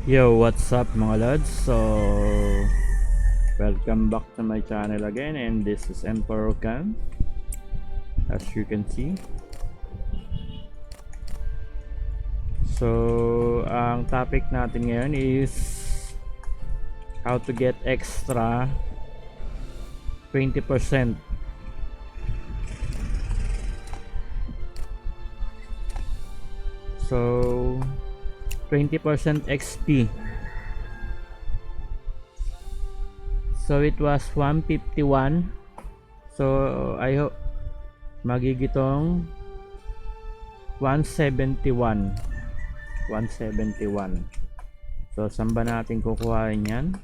Yo, what's up mga lads? So, welcome back to my channel again, and this is Emperor Khan, as you can see. So, ang topic natin ngayon is how to get extra 20%. So, 20% XP. So it was 151. So I hope magigitong 171. 171. So saan ba natin kukuhain yan?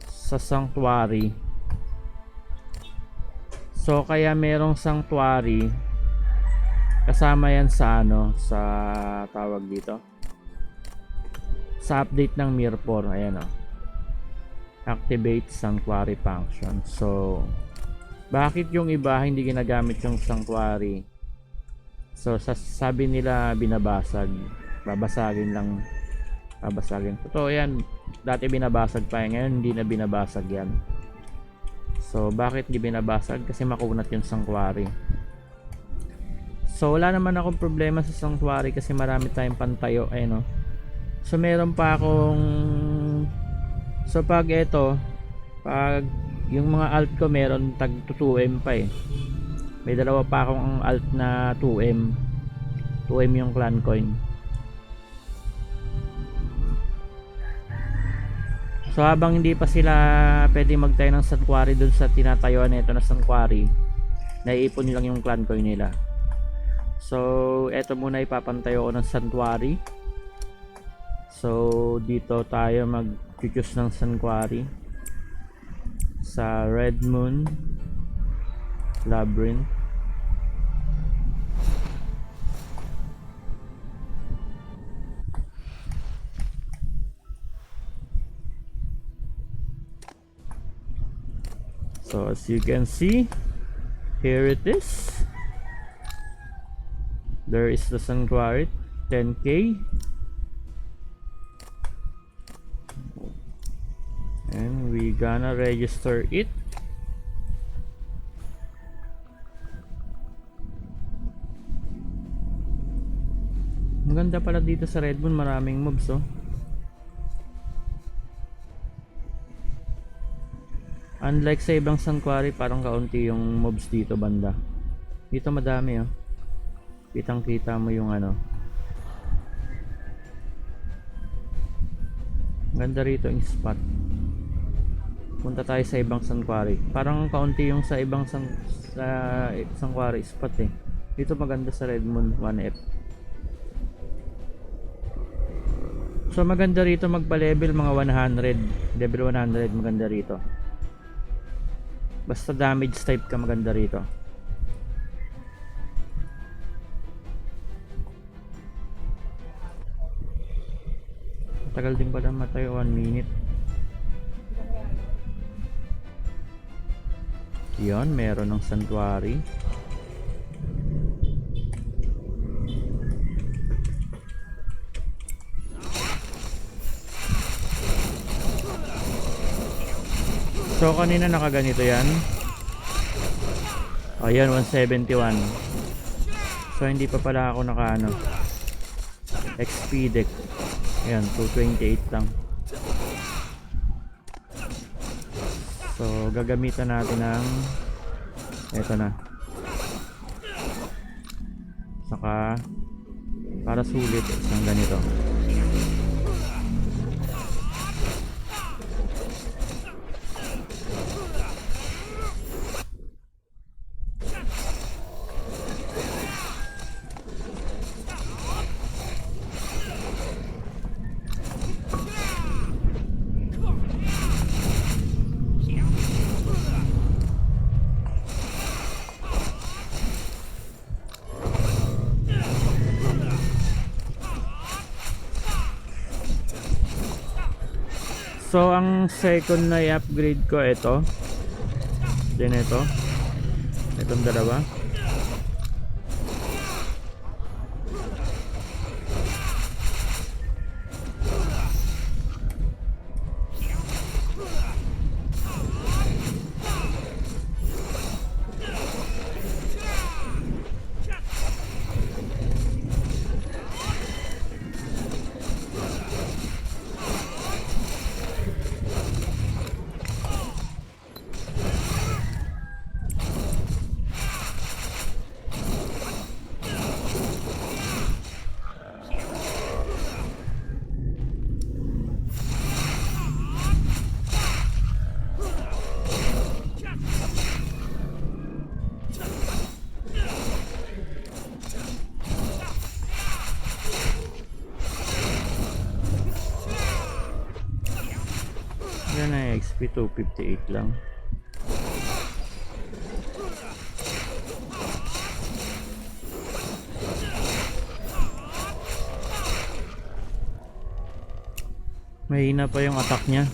Sa sanctuary. So kaya merong sanctuary, kasama yan sa sa tawag dito, sa update ng Mirror. Ayan o, activate sanctuary function. So bakit yung iba hindi ginagamit yung sanctuary? So sabi nila binabasag, babasagin lang, babasagin. Totoo yan, dati binabasag pa yan, ngayon hindi na binabasag yan. So bakit hindi binabasag? Kasi makunat yung sanctuary. So wala naman akong problema sa sanctuary kasi marami tayong pantayo, no. So meron pa akong, so pag yung mga alt ko meron tag 2M pa eh. May dalawa pa akong alt na 2M. 2M yung clan coin. So habang hindi pa sila pwede magtayo ng sanctuary dun sa tinatayuan nito na sanctuary, naiipon lang yung clan coin nila. So eto muna ipapantayo ko ng sanctuary. So dito tayo mag-choose ng sanctuary sa Red Moon Labyrinth. So as you can see, here it is. There is the sanctuary, 10k, and we gonna register it. Maganda pala dito sa Red Moon, maraming mobs oh. Unlike sa ibang sanctuary, parang kaunti yung mobs dito banda. Dito madami oh. Kitang kita mo yung ganda rito yung spot. Punta tayo sa ibang sanctuary. Parang kaunti yung sa ibang sanctuary spot eh. Dito maganda sa Red Moon 1F. So maganda rito magpa-level mga 100. Level 100 maganda rito. Basta damage type ka maganda rito. Tagal din pala matay, 1 minute. Yun, meron ng sanctuary. So kanina nakaganito yan. Ayan, 171. So hindi pa pala ako naka XP deck. Ayan, 228 lang. So gagamitan natin ng eto na, saka para sulit ng ganito. So ang second na i-upgrade ko ito. Then itong dalawa. Yan na XP 258 lang. Mahina pa yung attack niya.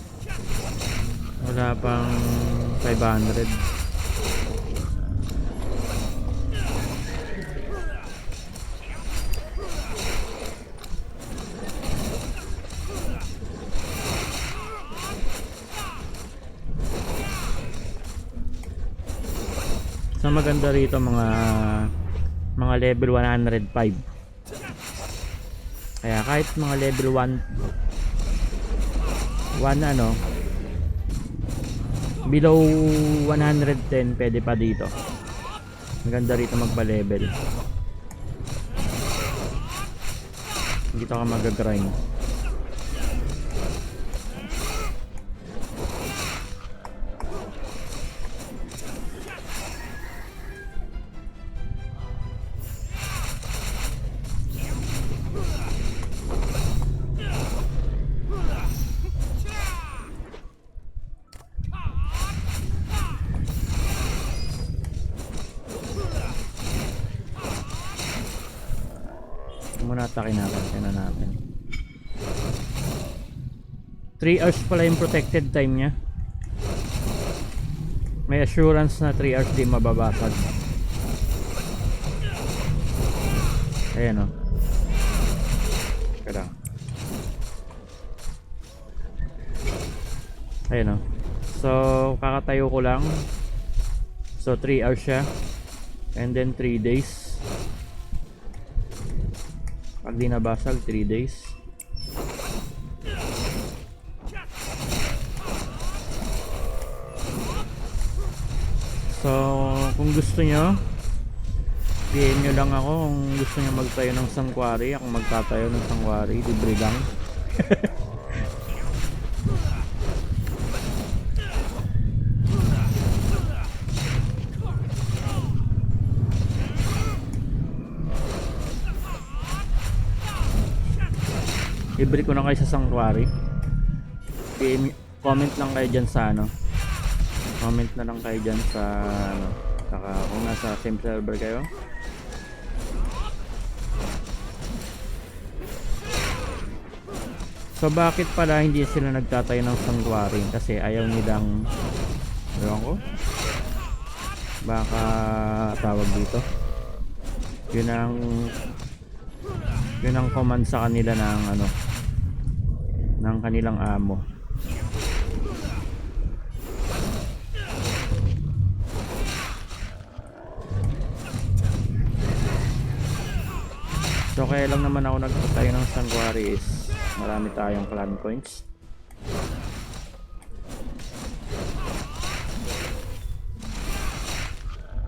Wala pang 500. So maganda rito mga level 105. Kaya kahit mga level 1 ano below 110 pwede pa dito. Maganda rito magpa-level. Dito ka mag-grind. Muna atakin natin, tingnan natin. 3 hours pala yung protected time nya. May assurance na 3 hours di mababasag. Ayan o. Kada. Ayan o. So kakatayo ko lang. So 3 hours siya. And then 3 days. Pag di nabasag, 3 days. So, kung gusto nyo, PM nyo lang ako kung gusto nyo magtayo ng sanctuary. Ako magtatayo ng sanctuary, libre lang. Libre ko na kayo sa sanctuary. PM, comment lang kayo dyan sa ano. Comment na lang kayo dyan sa ano. Saka kung nasa same server kayo. So bakit pala hindi sila nagtatayo ng sanctuary? Kasi ayaw nilang, ewan ko, baka tawag dito, yun ang command sa kanila ng ano, ng kanilang amo. So kaya lang naman ako nagtatayo ng sanctuary is marami tayong clan coins.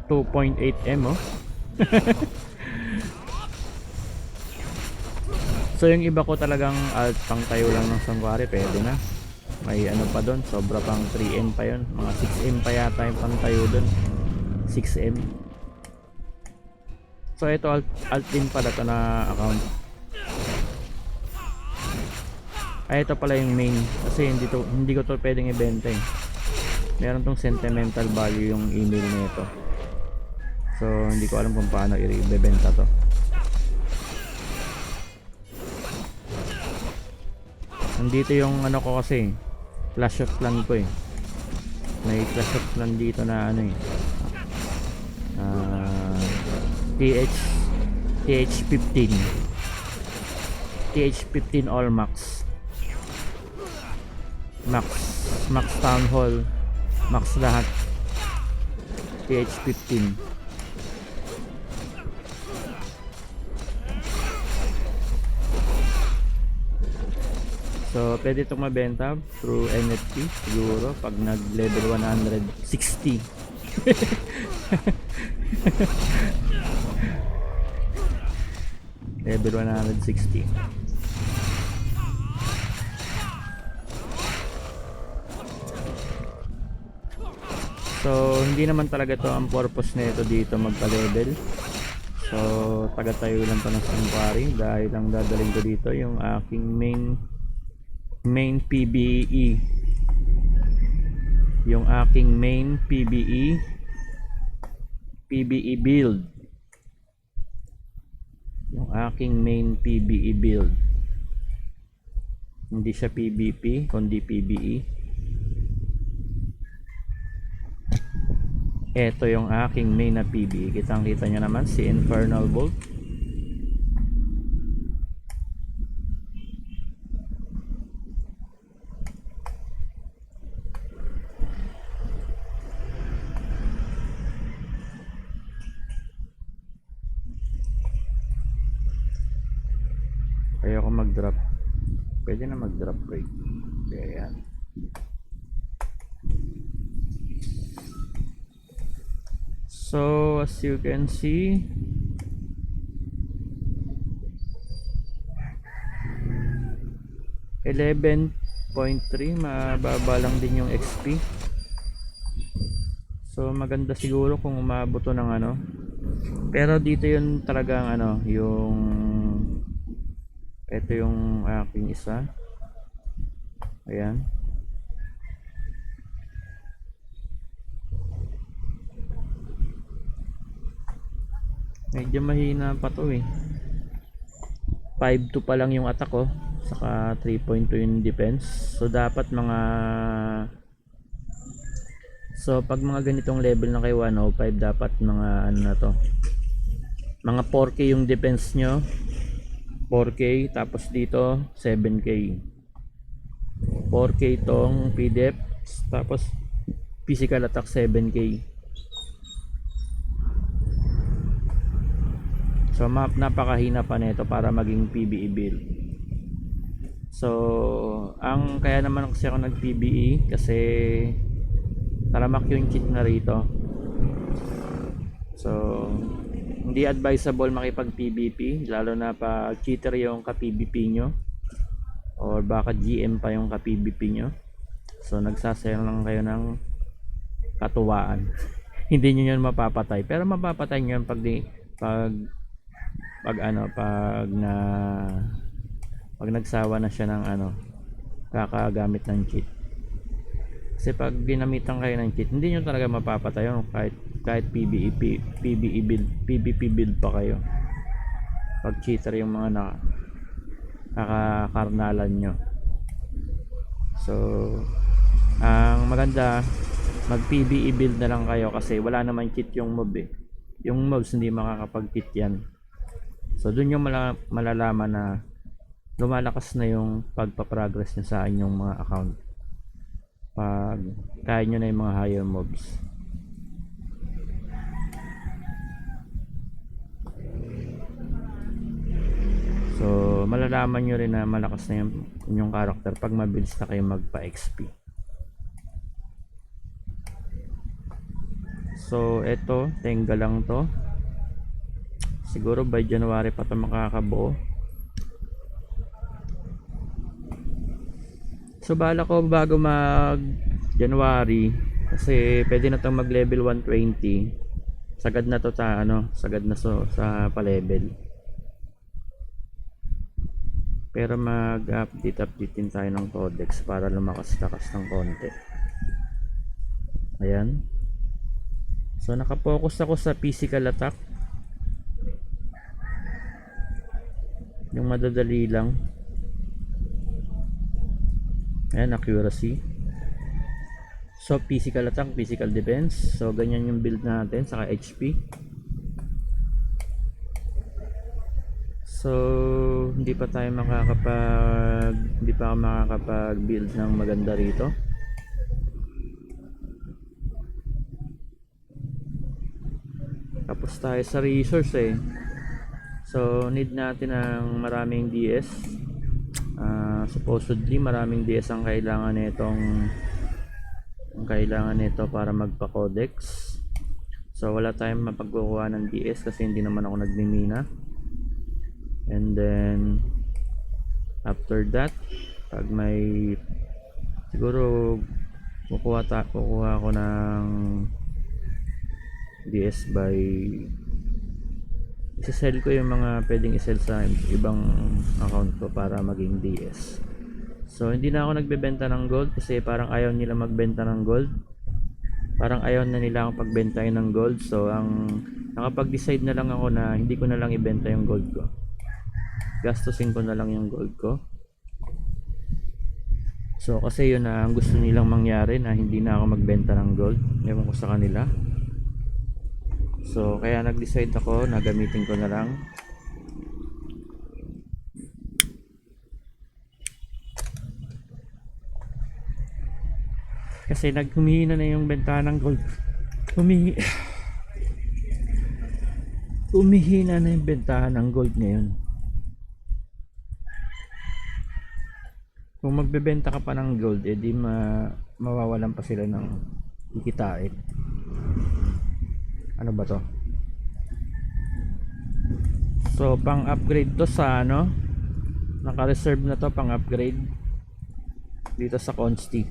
$2.8M oh. So yung iba ko talagang alt pang tayo lang ng sanctuary, pwede na. May ano pa doon, sobra pang 3M pa yun. Mga 6M pa yata yung pang tayo doon. 6M. So ito alt din pala to na account. Ay ito pala yung main. Kasi hindi ko to pwedeng ibenta eh. Meron tong sentimental value yung email nito. So hindi ko alam kung paano i-bebenta to. Nandito yung ano ko kasi, Clash of Clan ko eh. May Clash of Clan dito na ano eh, TH15 all max town hall, max lahat, TH15. So pwede itong mabenta through NFT siguro pag nag level 160. Level 160. So hindi naman talaga to ang purpose nito dito magpa-level. So taga-tayo lang to ng sanctuary dahil ang dadalhin ko dito yung aking main PBE. yung aking main PBE build. Yung aking main PBE build. Hindi siya PVP kundi PBE. Ito yung aking main na PBE. Kitang kita nyo naman si Infernal Bolt. Ayoko mag-drop. Pwede na mag-drop break. Kaya yan. So as you can see, $11.3, mababa lang din yung XP. So maganda siguro kung umabot to ng ano. Pero dito yun talagang ano, yung ito yung aking isa. Ayan. Medyo mahina pa to eh. 5-2 pa lang yung attack ko, saka 3.2 yung defense. So dapat mga pag mga ganitong level na kay 105, dapat mga ano na to, mga 4k yung defense nyo, 4k, tapos dito 7k, 4k tong PDEF, tapos physical attack 7k. So napakahina pa nito para maging PBE build. So ang kaya naman kasi ako nag PBE kasi talamak yung cheat na rito. So hindi advisable makipag PVP, lalo na pag cheater yung ka PVP nyo, or baka GM pa yung ka PVP nyo. So nagsasayang lang kayo ng katuwaan. Hindi nyo yun mapapatay, pero mapapatay nyo yun pag nagsawa na siya ng ano, kakagamit ng cheat. Kasi pag ginamitan kayo ng cheat, hindi nyo talaga mapapatay yun, kahit PVP build pa kayo. Pag cheater yung mga nakakarnalan nyo. So ang maganda, mag PVE build na lang kayo kasi wala naman cheat yung mob eh. Yung mobs hindi makakapag cheat yan. So dun yung malalaman na lumalakas na yung pagpaprogress nyo sa inyong mga account pag kaya nyo na yung mga higher mobs. So malalaman nyo rin na malakas na yung inyong character pag mabilis na kayo magpa XP. So eto, tenga lang to. Siguro by January pa ito makakabuo. So bala ko bago mag January, kasi pwede na itong mag level 120. Sagad na to sa ano, sagad na sa pa-level. Pero mag-update din tayo ng codex para lumakas-lakas ng konti. Ayan. So nakapokus ako sa physical attack. Yung madadali lang. Ayan, accuracy. So physical attack, physical defense. So ganyan yung build natin, saka HP. So hindi pa ako makakapag build ng maganda rito. Tapos tayo sa resource eh. So need natin ng maraming DS. Supposedly maraming DS ang kailangan nito para magpa-codex. So wala tayong mapagkukuha ng DS kasi hindi naman ako nagmimina. And then after that, pag may siguro kukuha ako ng DS by isa-sell ko yung mga pwedeng i-sell sa ibang account ko para maging DS. So hindi na ako nagbebenta ng gold kasi parang ayaw nila magbenta ng gold. Parang ayaw na nila akong pagbentahin ng gold. So ang nakapag-decide na lang ako na hindi ko na lang ibenta yung gold ko. Gastusin ko na lang yung gold ko. So kasi yun na ang gusto nilang mangyari, na hindi na ako magbenta ng gold. Ewan ko sa kanila. So kaya nag-decide ako na gamitin ko na lang. Kasi humihina na yung benta ng gold. Humihina na yung bentahan ng gold ngayon. Kung magbebenta ka pa ng gold, edi mawawalan pa sila ng kikitain. Ano ba to? So pang upgrade to sa ano, naka-reserve na to pang upgrade dito sa Consti.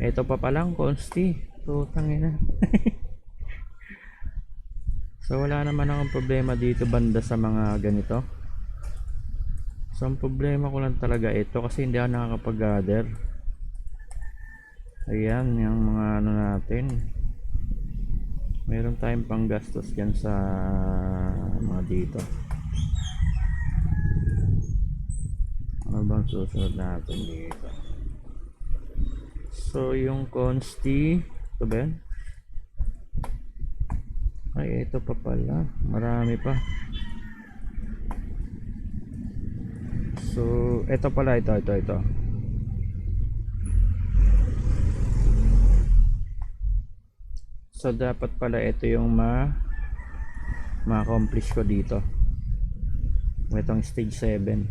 Ito pa palang Consti. Putang ina. So wala naman akong problema dito banda sa mga ganito. So ang problema ko lang talaga ito kasi hindi ako nakakapag-gather. Ayan yung mga ano natin. Meron tayong panggastos dyan sa mga dito. Ano bang susunod natin dito? So yung Consti, ito ba yan? Ay, ito pa pala. Marami pa. So, ito pala. Ito. So, dapat pala ito yung ma-accomplish ko dito. Itong stage 7.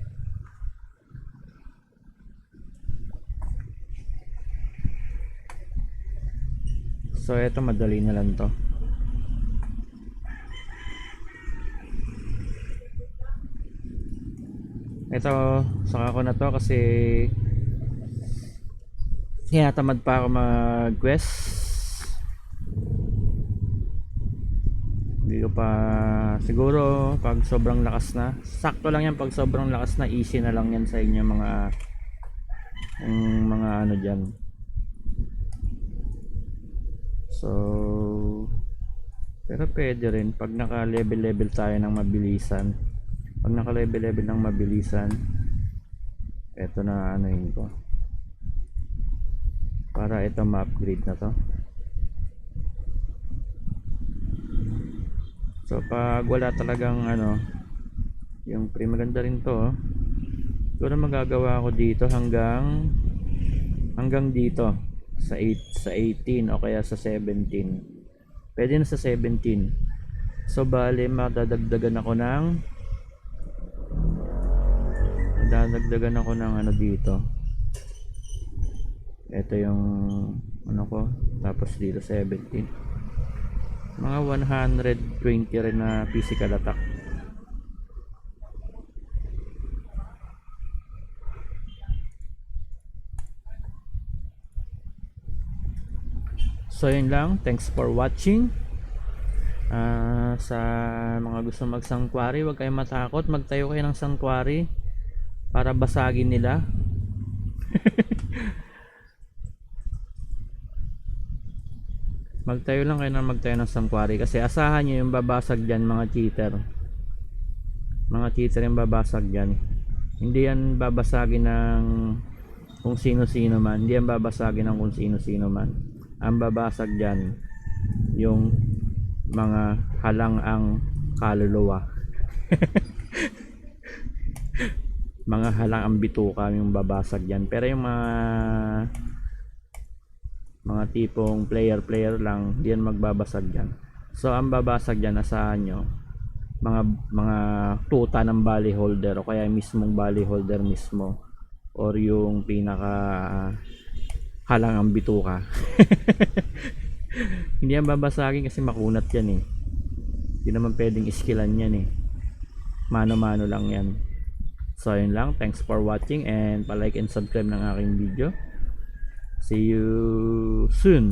So, ito madali na lang to. Ito, saka ko na to kasi tinatamad pa ako mag-quest. Hindi ko pa siguro pag sobrang lakas na. Sakto lang yan pag sobrang lakas na, easy na lang yan sa inyo mga ano diyan. So pero pwede rin pag naka-level tayo ng mabilisan. Pag naka-level ng mabilisan, eto na ano yun ko. Para ito ma-upgrade na to. So pag wala talagang ano, yung maganda rin to. Siguro magagawa ko dito hanggang dito sa 18 o kaya sa 17. Pwede na sa 17. So bale madadagdagan ako ng ano dito. Ito yung ano ko, tapos dito 17. Mga 120 rin na physical attack. So yun lang, thanks for watching. Sa mga gusto mag-sanctuary, huwag kayong matakot, magtayo kayo ng sanctuary para basagin nila. Magtayo lang kayo ng sanctuary kasi asahan nyo yung babasag dyan, mga cheater yung babasag dyan. Hindi yan babasagin ng kung sino-sino man, hindi yan babasagin ng kung sino-sino man. Ang babasag dyan yung mga halang ang kaluluwa. Mga halang ang bituka yung babasag dyan. Pero yung mga tipong player lang, di yan magbabasag dyan. So ang babasag dyan, asahan nyo mga tuta ng bali holder o kaya mismong bali holder mismo, or yung pinaka halang ang bituka. Hindi yan babasagin kasi makunat yan eh. Hindi naman pwedeng iskilan yan eh. Mano-mano lang yan. So yun lang, thanks for watching and pa-like and subscribe ng aking video. See you soon.